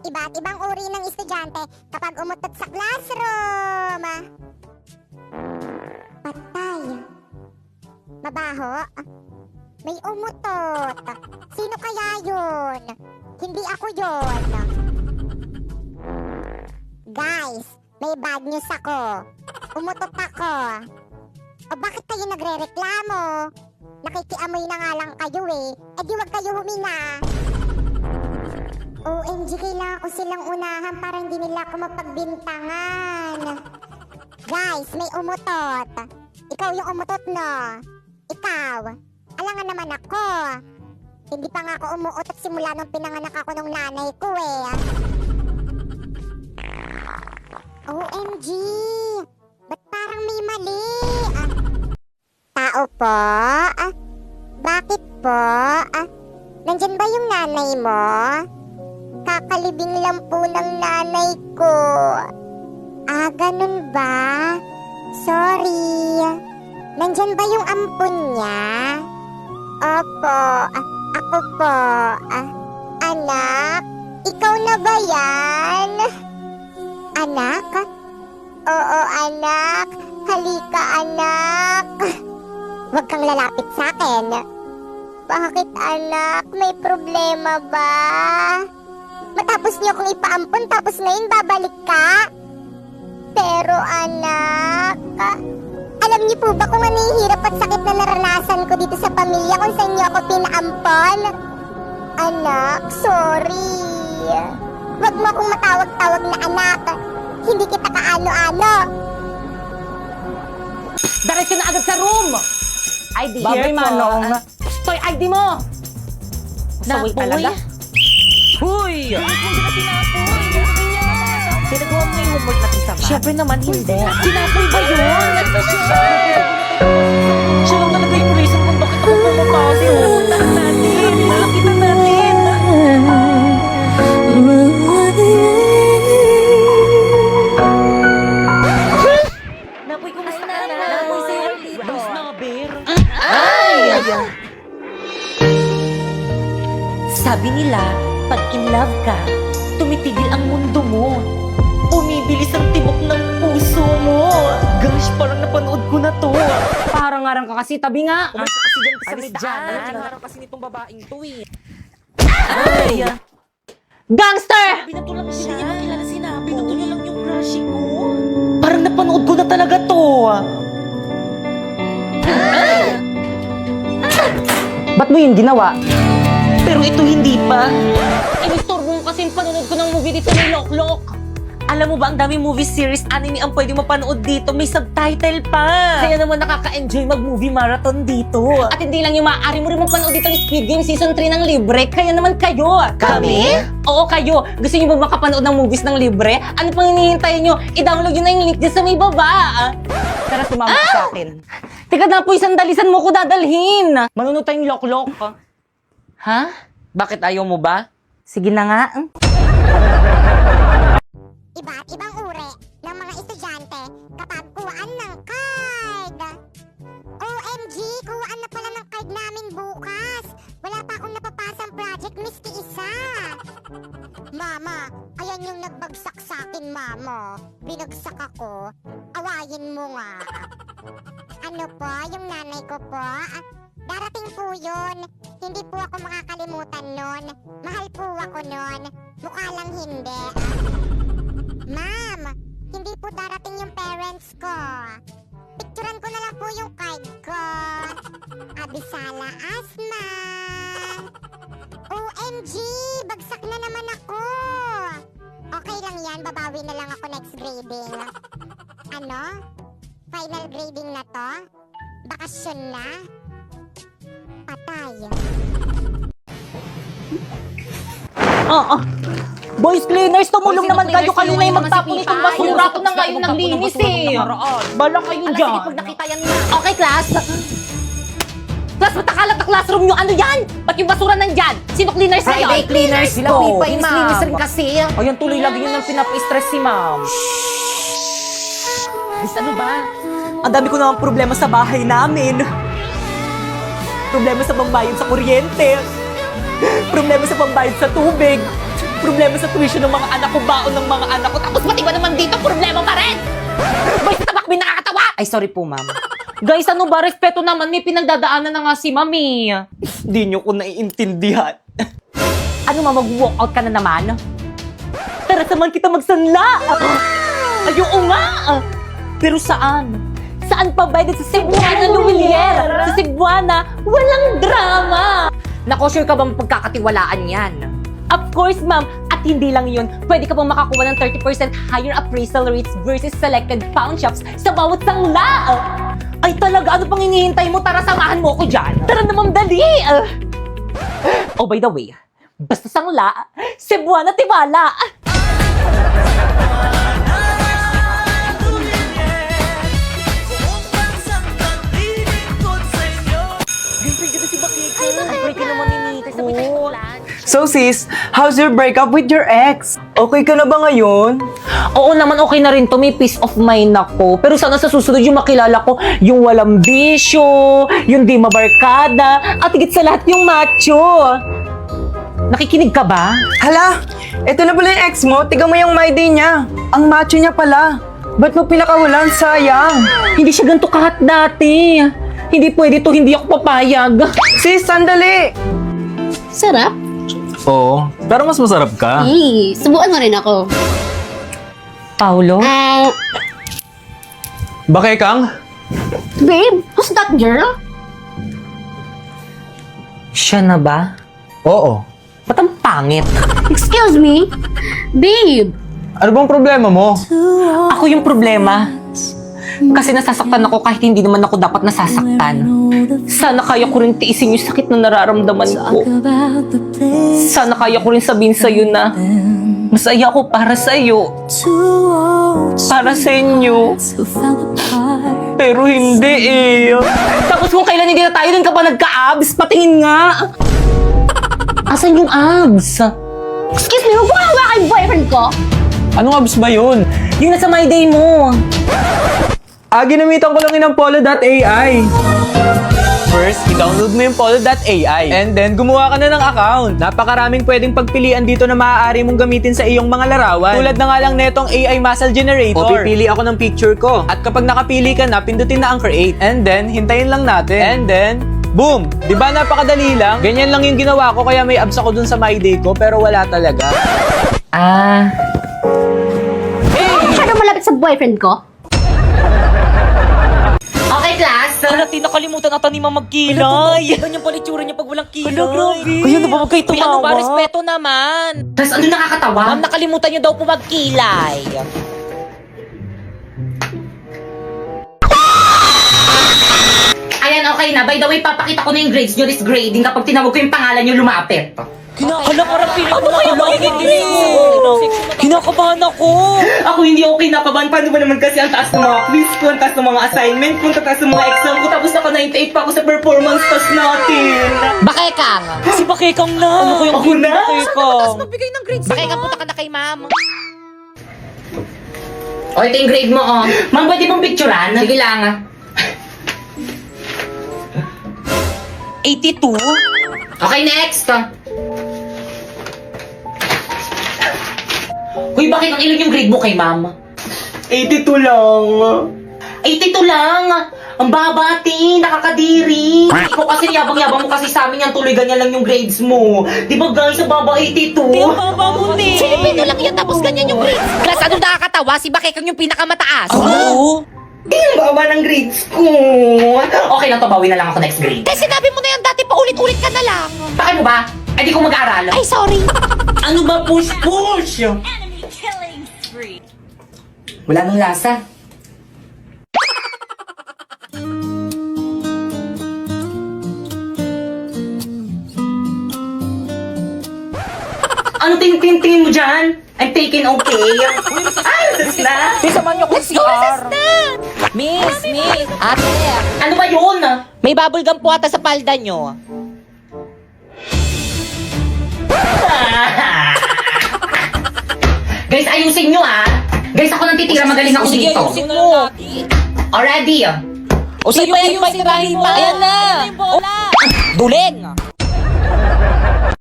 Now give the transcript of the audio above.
Iba't ibang uri ng estudyante kapag umutot sa classroom. Patay. Mabaho? May umutot. Sino kaya yun? Hindi ako yun. Guys, may bad news ako. Umutot ako. O bakit kayo nagre-reklamo? Nakikiamoy na nga lang kayo eh. E di wag kayo huminga. OMG, kailangan ko silang unahan para hindi nila ako mapagbintangan. Guys, may umutot. Ikaw yung umutot, no? Ikaw. Alangan naman ako. Hindi pa nga ako umuutot simula nung pinanganak ako ng nanay ko eh. OMG! Ba't parang may mali? Tao po? Bakit po? Nandyan ba yung nanay mo? Kakalibing lang po ng nanay ko. Ganun ba? Sorry. Nandyan ba yung ampon niya? Opo, ako po. Anak, ikaw na ba yan? Anak? Oo, anak. Halika, anak. Huwag kang lalapit sa akin. Bakit, anak? May problema ba? Matapos niyo akong ipaampon tapos ngayon babalik ka? Pero, anak, alam niyo po ba kung ano yung hirap at sakit na naranasan ko dito sa pamilya kung saan niyo ako pinaampon? Anak, sorry. Huwag mo akong matawag-tawag na anak. Hindi kita kaano-ano. Diretso na agad sa room! ID. Babay, Manong. Toy, ID mo! Saway talaga. Huy! Pinagawa mo yung homework natin sa math? Siyempre naman hindi. Sinapoy ba yun? Siya lang talaga yung reason kung bakit ako pumapasok. Puntahan natin. Malakitan natin. Napoy, kumusta ka na? Napoy, sa'yo. Boys na, bear. Ay! Sabi nila, pag in love ka, tumitigil ang mundo mo. Bumibilis ang tibok ng puso mo. Gosh, parang napanood ko na to. Parang ngarang ka kasi, tabi nga. Umalis kasi dyan sa Alis medyana. daan. Tingarang kasi nitong babaeng to eh. Ay! Gangster! Binato lang siya. Hindi niya makilala sinabi. Binato niya lang yung crush ko. Parang napanood ko na talaga to. Ba't mo yun ginawa? Pero ito hindi pa. Inistorbo mo kasi yung panonood ko ng movie dito ng Loklok. Alam mo ba, ang dami movie series, anime ang pwede mapanood dito. May subtitle pa. Kaya naman nakaka-enjoy mag-movie marathon dito. At hindi lang yung maaari mo rin mapanood dito ng Squid Game Season 3 ng libre. Kaya naman kayo. Kami? Oo, kayo. Gusto niyo ba makapanood ng movies ng libre? Ano pang hinihintay niyo? I-download nyo na yung link dyan sa may baba. Tara, sumama ka sa akin. Teka na po, sandalisan mo ko dadalhin. Manunod tayong Loklok. Ha? Bakit ayaw mo ba? Sige na nga. Iba't ibang uri ng mga estudyante kapag kuhaan ng card. OMG, kuhaan na pala ng card namin bukas. Wala pa akong napapasang project, miski isa. Mama, ayan yung nagbagsak sa akin, mama. Binagsak ako. Awayin mo nga. Ano po, yung nanay ko po? Darating po yun. Hindi po ako makakalimutan nun. Mahal po ako nun. Mukha lang hindi. Ma'am, hindi po darating yung parents ko. Picturean ko na lang po yung card ko. Abisala Asma. OMG, bagsak na naman ako. Okay lang yan, babawi na lang ako next grading. Ano? Final grading na to? Bakasyon na? Patay. Oo. Boys cleaners, tumulong Boys, naman cleaners, kayo. Kayo na yung tulungan magtapon naman si itong Pipay. basura. Ako na nga yung naglinis eh. Bala kayo Alas, dyan. sige, pag nakita yan na. Okay, class. Class, ba't nakalat na classroom nyo? Ano yan? Ba't yung basura nandyan? Sino cleaners na yun? Friday cleaners Sila ko. Pipay, Linis-linis ma'am. rin kasi. Ayan, tuloy lagi yun ang pinapa-stress si ma'am. Miss, ano ba? Ang dami ko naman problema sa bahay namin. Problema sa pambayad sa kuryente. Problema sa pambayad sa tubig. Problema sa tuition ng mga anak ko, baon ng mga anak ko, tapos pati ba naman dito, problema pa rin! Boy, sa tabak, may nakakatawa! Ay, sorry po, ma'am. Guys, ano ba? Respeto naman, may pinagdadaanan na nga si mami. Hindi nyo ko naiintindihan. Ano, ma'am, mag-walk out ka na naman? Tara, samahan kita magsanla! Ayoko nga! Pero saan? Saan pa ba? Sa Cebuana, Luwilier! Sa Cebuana, walang drama! Nako, sure ka bang pagkakatiwalaan yan? Of course, ma'am. At hindi lang yun, pwede ka bang makakuha ng 30% higher appraisal rates versus selected pawn shops sa bawat sangla! Ay talaga, ano pang hinihintay mo? Tara, samahan mo ako dyan! Tara naman, dali! Oh, by the way, basta sangla, Cebuana tiwala! So sis, how's your breakup with your ex? Okay ka na ba ngayon? Oo naman, okay na rin to. May peace of mind ako. Pero sana sa susunod yung makilala ko, yung walang bisyo, yung di mabarkada, at higit sa lahat yung macho. Nakikinig ka ba? Hala, eto na pala yung ex mo. Tiga mo yung my day niya. Ang macho niya pala. Ba't mo pinakawalan? Sayang. Hindi siya ganito kahat dati. Hindi pwede to, hindi ako papayag. Sis, sandali. Sarap? Oo, pero mas masarap ka. Subukan mo rin ako. Paulo? Bakit Kang? Babe, who's that girl? Siya na ba? Oo. Ba't ang pangit? Excuse me? Babe! Ano bang problema mo? Ako yung problema. Kasi nasasaktan ako kahit hindi naman ako dapat nasasaktan. Sana kaya ko rin tiisin yung sakit na nararamdaman ko. Sana kaya ko rin sabihin sa'yo na masaya ako para sa'yo. Para sa inyo. Pero hindi eh. Tapos kung kailan hindi na tayo, dun ka pa nagka-abs? Patingin nga. Asan yung abs? Excuse me, huwag mo hawakan yung boyfriend ko! Anong abs ba yun? Yung nasa my day mo. Ginamitan ko lang yun ng polo.ai. First, i-download mo yung polo.ai. And then, gumawa ka na ng account. Napakaraming pwedeng pagpilian dito na maaari mong gamitin sa iyong mga larawan. Tulad na nga lang netong AI Muscle Generator. O pipili ako ng picture ko. At kapag nakapili ka na, pindutin na ang create. And then, hintayin lang natin. And then, boom! Di ba napakadali lang? Ganyan lang yung ginawa ko kaya may abs ako dun sa my day ko pero wala talaga. Masyado malapit sa boyfriend ko? Okay, class. Hala, nakalimutan ata ni Mama magkilay. Ganyan pala itsura niya pag walang kilay. Hala, grabe. Kaya na ba huwag kayo tumawa? Ano ba? Respeto naman. Tapos ano nakakatawa? Ma'am, nakalimutan niyo daw po magkilay. Ayan, okay na. By the way, papakita ko na yung grades nyo. This grading kapag tinawag ko yung pangalan nyo, lumapit. Hala, parang piling ko Kinakabahan ako. Ako hindi ako kinakabahan. Paano ba naman kasi ang taas ng mga quiz ko, ang taas ng mga assignment ko, ang taas ng mga exam ko, tapos naka 98 pa ako sa performance test natin. Bakekang! Si Bakekang na! Ano ko yung ako na? Bakekang! Magbigay ng grades Bakekang, punta ka na kay ma'am. O, ito yung grade mo, oh. Ma'am, pwede mong picturean? Sige lang. 82? Okay, next. Uy, bakit ang ilan yung grade mo kay ma'am? 82 lang. 82 lang! Ang babati, nakakadiri. Ikaw kasi yabang-yabang mo kasi sa amin yan, tuloy ganyan lang yung grades mo. Di ba guys, ang baba 82? Ang baba mo din. Filipino lang yan tapos ganyan yung grades. Class, ano nakakatawa? Si Bakekang yung pinakamataas. Oo. Ang baba ng grades ko. Okay lang to, bawi na lang ako next grade. Kasi sinabi mo na yan dati, paulit-ulit ka na lang. Bakit mo ba? Ay, di ko mag-aaral. Ay, sorry. Ano ba push-push? Wala nang lasa. Ano tingin mo dyan? I'm taking okay. Ay, nasas na. Samahan niyo ko si CR. Miss. Ate, Ano ba yun? may bubble gum po ata sa palda niyo. Guys, ayusin nyo ah. Guys, ako nang titira. Magaling ako Sige, dito. ayusin mo. Already. O sige, ayusin pa. Ayan na. Duling.